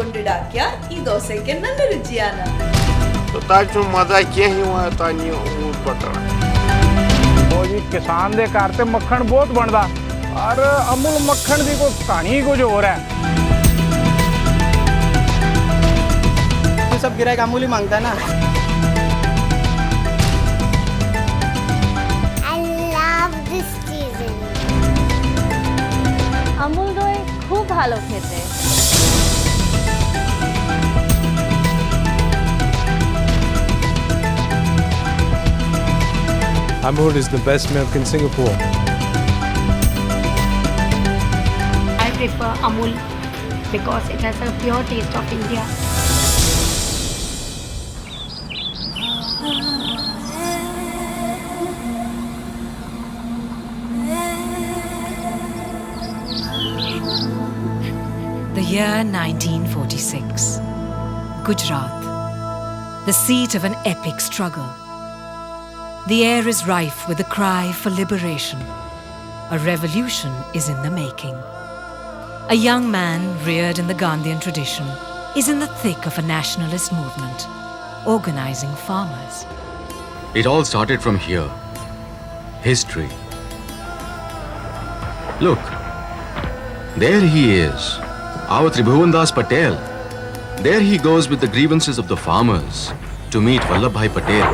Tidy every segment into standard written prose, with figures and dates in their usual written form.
ಕೊಂಡಿಡಾಕ್ಯ ಈ ದೋಸೆಗೆ ನನ್ನ ರುಚಿಯಾನ तो ताजु मजा क्या ही हुआ तानी ऊट पटड़ा ਉਹ ਜੀ ਕਿਸਾਨ ਦੇ ਘਰ ਤੇ ਮੱਖਣ ਬਹੁਤ ਬਣਦਾ ਔਰ ਅਮੁਲ ਮੱਖਣ ਦੀ ਕੋਈ ਕਹਾਣੀ ਕੁਝ ਹੋਰ ਹੈ ये सब गिराएगा अमूल ही मांगता है ना I love this season. Amul দই খুব ভালো খেতে Amul is the best milk in Singapore. I prefer Amul because it has a pure taste of India. The year 1946. Gujarat. The seat of an epic struggle. The air is rife with the cry for liberation. A revolution is in the making. A young man reared in the Gandhian tradition is in the thick of a nationalist movement, organizing farmers. It all started from here. History. Look, there he is, our Tribhuvandas Patel. There he goes with the grievances of the farmers to meet Vallabhbhai Patel.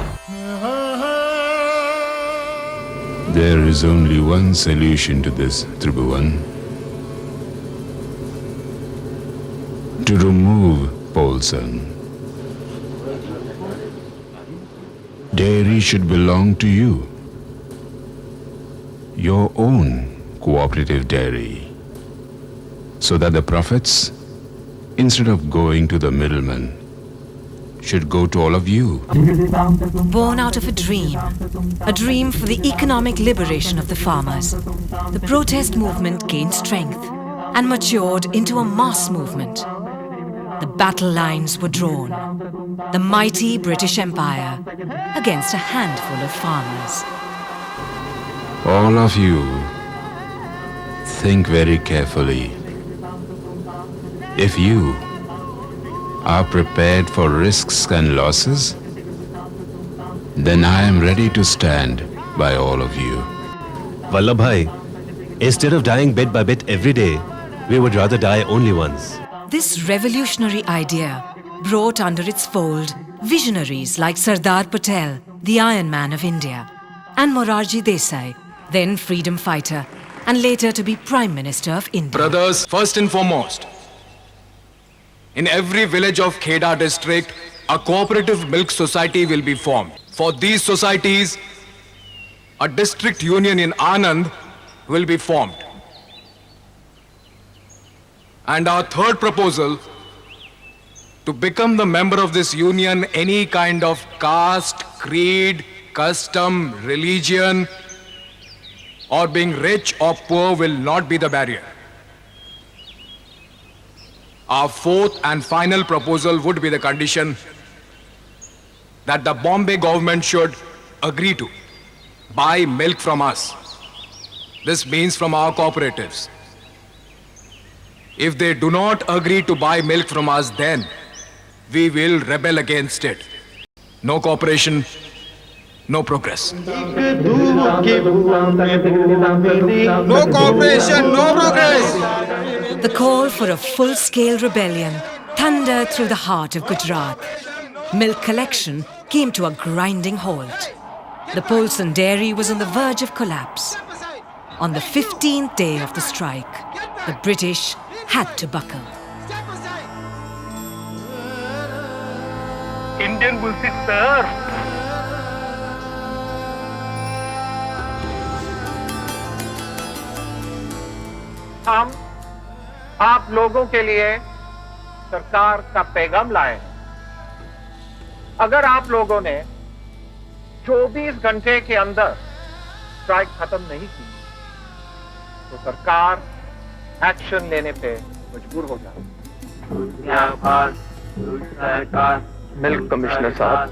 There is only one solution to this, Tribhuvan. To remove Paulson. Dairy should belong to you. Your own cooperative dairy. So that the profits, instead of going to the middleman, should go to all of you. Born out of a dream for the economic liberation of the farmers, the protest movement gained strength and matured into a mass movement. The battle lines were drawn, the mighty British Empire against a handful of farmers. All of you, think very carefully. If you are prepared for risks and losses, then I am ready to stand by all of you. Vallabhbhai, instead of dying bit by bit every day, we would rather die only once. This revolutionary idea brought under its fold visionaries like Sardar Patel, the Iron Man of India, and Morarji Desai, then freedom fighter, and later to be Prime Minister of India. Brothers, first and foremost, in every village of Kheda district, a cooperative milk society will be formed. For these societies, a district union in Anand will be formed. And our third proposal, to become the member of this union, any kind of caste, creed, custom, religion, or being rich or poor will not be the barrier. Our fourth and final proposal would be the condition that the Bombay government should agree to buy milk from us. This means from our cooperatives. If they do not agree to buy milk from us, then we will rebel against it. No cooperation, no progress. No cooperation, no progress. The call for a full-scale rebellion thundered through the heart of Gujarat. Milk collection came to a grinding halt. The Paulson dairy was on the verge of collapse. On the 15th day of the strike, the British had to buckle. Indian bullshit, sir. हम आप लोगों के लिए सरकार का पैगाम लाए हैं। अगर आप लोगों ने 24 घंटे के अंदर स्ट्राइक खत्म नहीं की तो सरकार एक्शन लेने पे मजबूर हो जाए। मिल्क कमिश्नर साहब,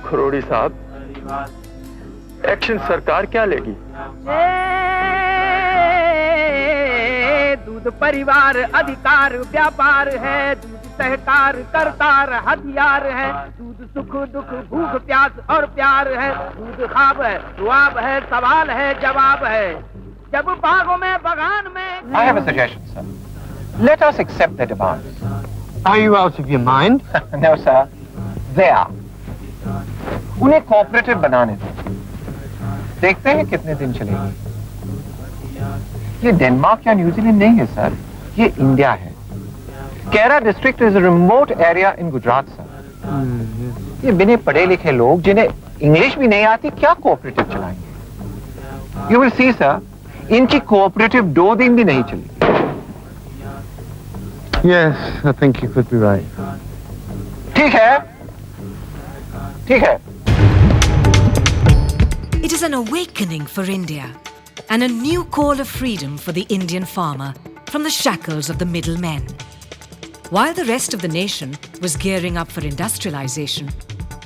खरोड़ी साहब, एक्शन सरकार क्या लेगी? दूध परिवार अधिकार व्यापार है, दूध सहकार करतार हथियार है, दूध सुख दुख भूख प्यास और प्यार है, दूध ख्वाब है रुआब है सवाल है जवाब है, जब बागों में बगान में। I have a suggestion, sir. Let us accept their demands. Are you out of your mind? No, sir. They are. उन्हें कोऑपरेटिव बनाने दो, देखते हैं कितने दिन चलेगी। ये डेनमार्क या न्यूजीलैंड नहीं है सर, ये इंडिया है। केरा district is a remote area in Gujarat sir. ये बिना पढ़े लिखे लोग जिन्हें इंग्लिश भी नहीं आती क्या कोऑपरेटिव चलाएंगे? यू विल सी सर, इनकी कोऑपरेटिव 2 दिन भी नहीं चलेगी। Yes, I think you could be right. ठीक है, ठीक है। It is an awakening for India and a new call of freedom for the Indian farmer from the shackles of the middlemen. While the rest of the nation was gearing up for industrialization,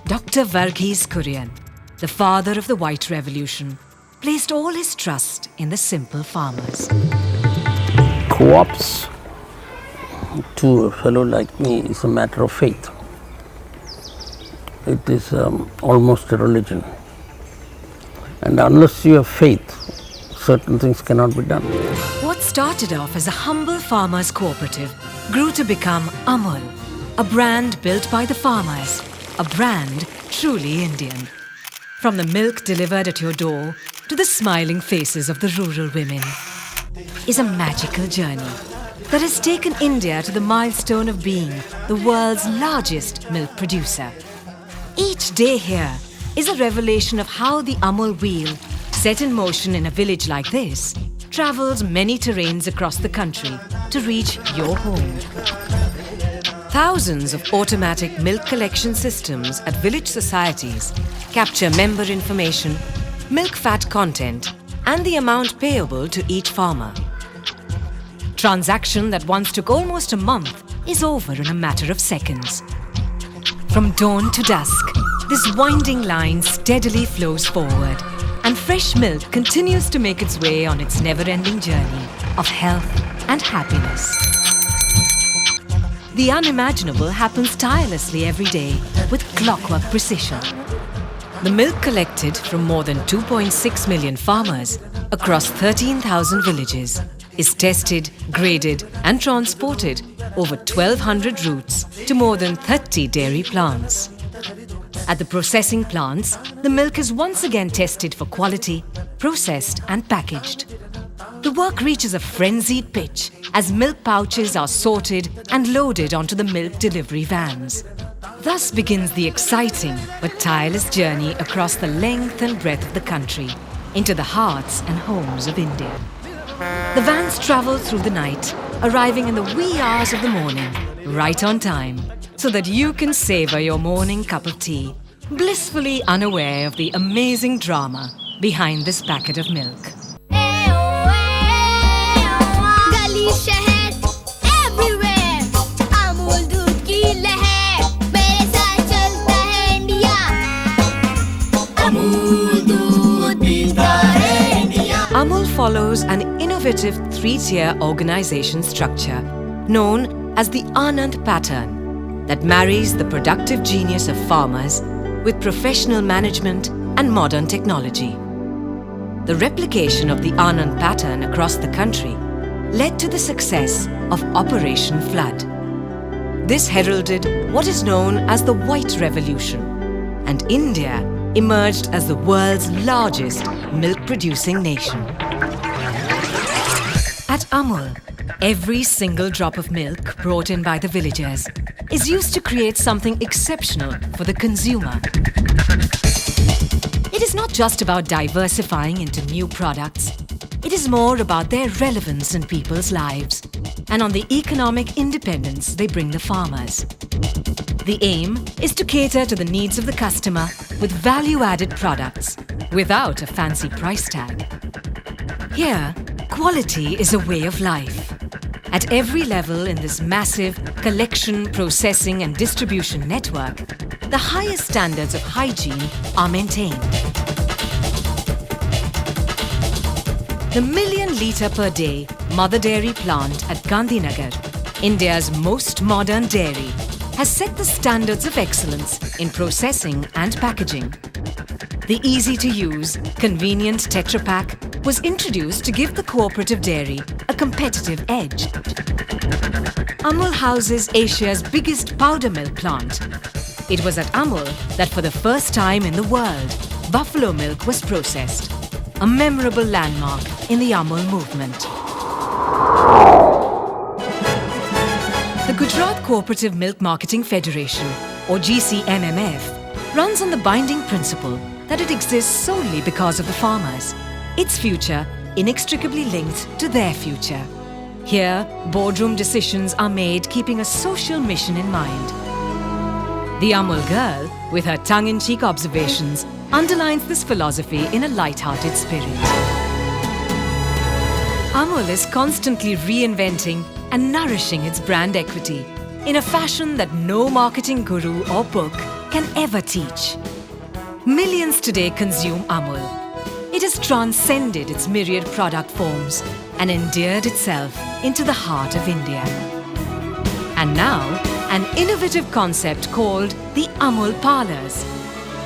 Dr. Varghese Kurian, the father of the White Revolution, placed all his trust in the simple farmers. Co-ops to a fellow like me is a matter of faith. It is almost a religion. And unless you have faith, certain things cannot be done. What started off as a humble farmers' cooperative grew to become Amul, a brand built by the farmers, a brand truly Indian. From the milk delivered at your door to the smiling faces of the rural women is a magical journey that has taken India to the milestone of being the world's largest milk producer. Each day here is a revelation of how the Amul wheel, set in motion in a village like this, travels many terrains across the country to reach your home. Thousands of automatic milk collection systems at village societies capture member information, milk fat content, and the amount payable to each farmer. Transaction that once took almost a month is over in a matter of seconds. From dawn to dusk, this winding line steadily flows forward, and fresh milk continues to make its way on its never-ending journey of health and happiness. The unimaginable happens tirelessly every day with clockwork precision. The milk collected from more than 2.6 million farmers across 13,000 villages is tested, graded and transported over 1,200 routes to more than 30 dairy plants. At the processing plants, the milk is once again tested for quality, processed and packaged. The work reaches a frenzied pitch as milk pouches are sorted and loaded onto the milk delivery vans. Thus begins the exciting but tireless journey across the length and breadth of the country into the hearts and homes of India. The vans travel through the night, arriving in the wee hours of the morning, right on time, so that you can savor your morning cup of tea, blissfully unaware of the amazing drama behind this packet of milk. गली शहर everywhere, Amul दूध की लहर, मेरे साथ चलता है India, Amul दूध पीता है India. Amul follows an innovative 3-tier organization structure known as the Anand pattern that marries the productive genius of farmers with professional management and modern technology. The replication of the Anand pattern across the country led to the success of Operation Flood. This heralded what is known as the White Revolution, and India emerged as the world's largest milk-producing nation. At Amul, every single drop of milk brought in by the villagers is used to create something exceptional for the consumer. It is not just about diversifying into new products. It is more about their relevance in people's lives and on the economic independence they bring the farmers. The aim is to cater to the needs of the customer with value-added products without a fancy price tag. Here, quality is a way of life. At every level in this massive collection, processing and distribution network, the highest standards of hygiene are maintained. The million litre per day mother dairy plant at Gandhinagar, India's most modern dairy, has set the standards of excellence in processing and packaging. The easy-to-use, convenient Tetra Pak was introduced to give the cooperative dairy a competitive edge. Amul houses Asia's biggest powder milk plant. It was at Amul that for the first time in the world, buffalo milk was processed, a memorable landmark in the Amul movement. The Gujarat Cooperative Milk Marketing Federation, or GCMMF, runs on the binding principle that it exists solely because of the farmers, its future inextricably linked to their future. Here, boardroom decisions are made keeping a social mission in mind. The Amul girl, with her tongue-in-cheek observations, underlines this philosophy in a light-hearted spirit. Amul is constantly reinventing and nourishing its brand equity in a fashion that no marketing guru or book can ever teach. Millions today consume Amul. It has transcended its myriad product forms and endeared itself into the heart of India. And now, an innovative concept called the Amul Parlours.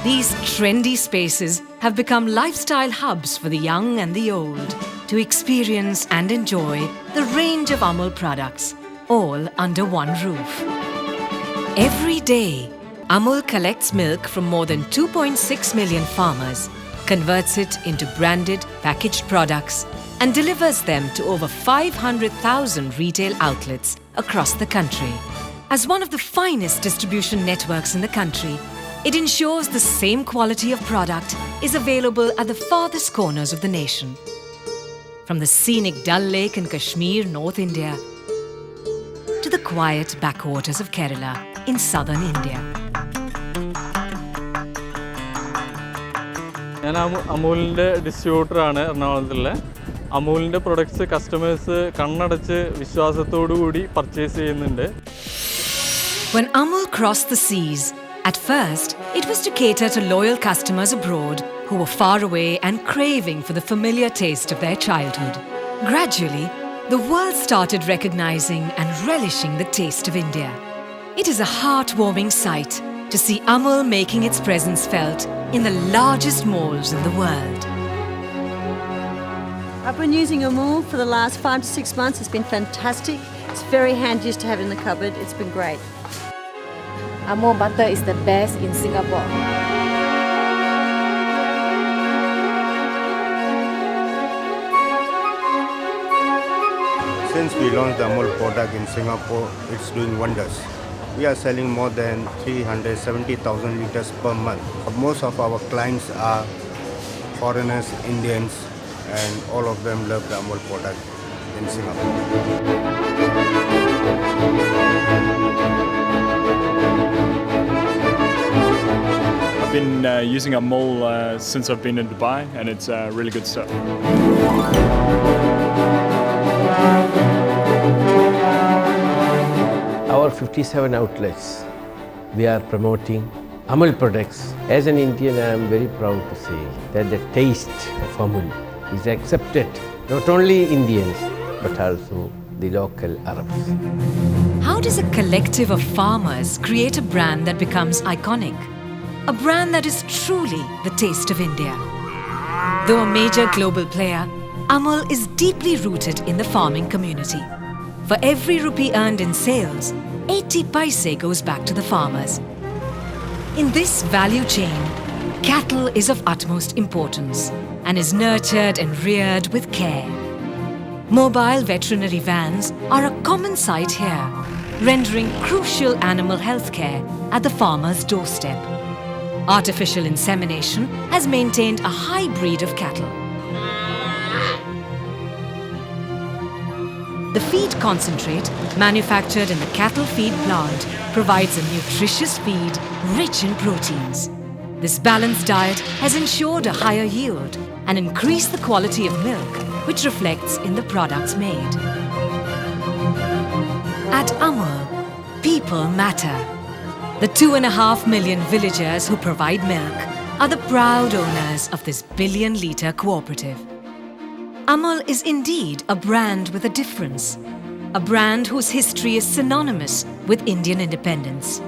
These trendy spaces have become lifestyle hubs for the young and the old to experience and enjoy the range of Amul products, all under one roof. Every day, Amul collects milk from more than 2.6 million farmers, converts it into branded, packaged products, and delivers them to over 500,000 retail outlets across the country. As one of the finest distribution networks in the country, it ensures the same quality of product is available at the farthest corners of the nation. From the scenic Dal Lake in Kashmir, North India, to the quiet backwaters of Kerala in southern India. I am Amul's distributor in Ernakulam. Amul's products customers kannadachu vishwasathodu purchase cheyyunnunde. When Amul crossed the seas, at first it was to cater to loyal customers abroad who were far away and craving for the familiar taste of their childhood. Gradually, the world started recognizing and relishing the taste of India. It is a heartwarming sight to see Amul making its presence felt in the largest malls in the world. I've been using Amul for the last 5 to 6 months. It's been fantastic. It's very handy just to have in the cupboard. It's been great. Amul butter is the best in Singapore. Since we launched the Amul product in Singapore, it's doing wonders. We are selling more than 370,000 liters per month. Most of our clients are foreigners, Indians, and all of them love the Amul product in Singapore. I've been using Amul since I've been in Dubai, and it's really good stuff. Our 57 outlets, we are promoting Amul products. As an Indian, I am very proud to say that the taste of Amul is accepted not only Indians but also the local Arabs. How does a collective of farmers create a brand that becomes iconic? A brand that is truly the taste of India. Though a major global player, Amul is deeply rooted in the farming community. For every rupee earned in sales, 80 paise goes back to the farmers. In this value chain, cattle is of utmost importance and is nurtured and reared with care. Mobile veterinary vans are a common sight here, rendering crucial animal health care at the farmer's doorstep. Artificial insemination has maintained a high breed of cattle. The feed concentrate, manufactured in the cattle feed plant, provides a nutritious feed rich in proteins. This balanced diet has ensured a higher yield and increased the quality of milk, which reflects in the products made. At Amul, people matter. The 2.5 million villagers who provide milk are the proud owners of this billion-litre cooperative. Amul is indeed a brand with a difference. A brand whose history is synonymous with Indian independence.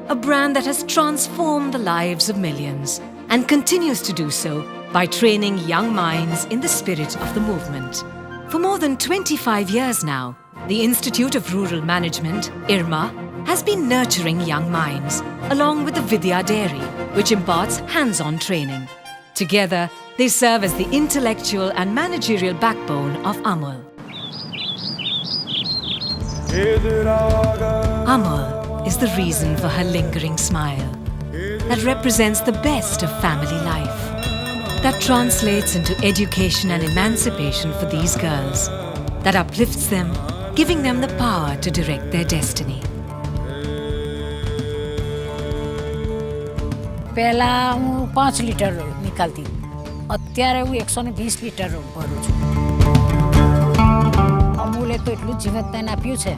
A brand that has transformed the lives of millions and continues to do so by training young minds in the spirit of the movement. For more than 25 years now, the Institute of Rural Management, IRMA, has been nurturing young minds, along with the Vidya Dairy, which imparts hands-on training. Together, they serve as the intellectual and managerial backbone of Amul. Amul is the reason for her lingering smile, that represents the best of family life, that translates into education and emancipation for these girls, that uplifts them, giving them the power to direct their destiny. પહેલા હું 5 litre નિકાલતી, અત્યારે હું 120 litre ભરું છું. અમૂલે તો એટલું જીવતદાન આપ્યું છે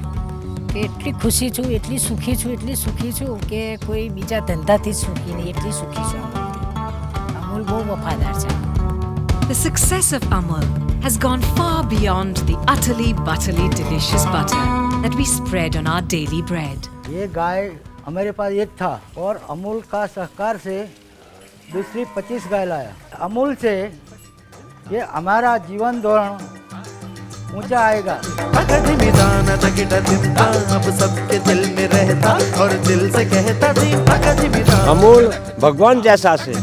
કે એટલી ખુશી છું, એટલી સુખી છું કે કોઈ બીજા ધંધાથી જ સુખી નહીં, એટલી સુખી છું. અમૂલ બહુ વફાદાર છે. The success of Amul has gone far beyond the utterly butterly delicious butter that we spread on our daily bread. ये गाय हमारे पास एक था और अमूल का सहकार से दूसरी 25 गाय लाया. अमूल से ये हमारा जीवन धोरण ऊंचा आएगा. अब सबके दिल में रहता और दिल से कहता अमूल भगवान जैसा से.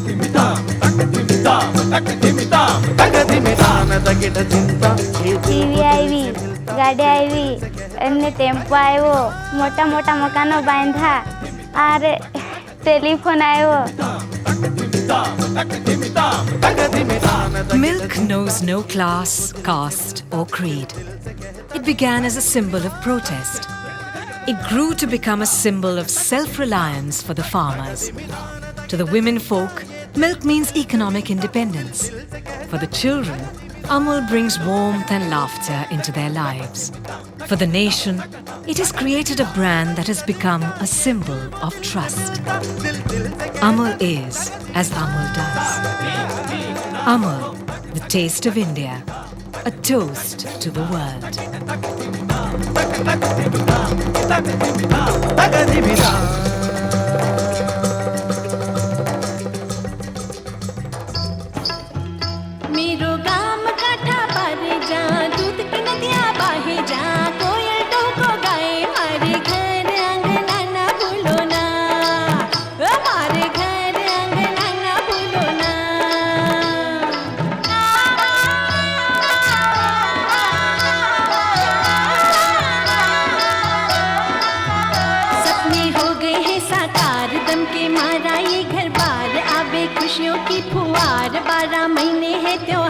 ટીવી આવી, ગાડી આવી, એમને ટેમ્પો આવ્યો, મોટા મોટા મકાનો બાંધ્યા, આરે ટેલિફોન આવ્યો. Milk knows no class, caste or creed. It began as a symbol of protest. It grew to become a symbol of self-reliance for the farmers. To the women folk, milk means economic independence. For the children, Amul brings warmth and laughter into their lives. For the nation, it has created a brand that has become a symbol of trust. Amul is as Amul does. Amul, the taste of India, a toast to the world. मेरो गाम काठा पारे जा, दूध की नदियाँ बाहे जा, कोयल टोको गाए, हमारे घर अंगना ना भूलो ना, हमारे घर अंगना ना भूलो ना. सपने हो गए हैं साकार, दम के मारा ये घर बार, आवे खुशियों की फुहार, 12 महीने है त्योहार.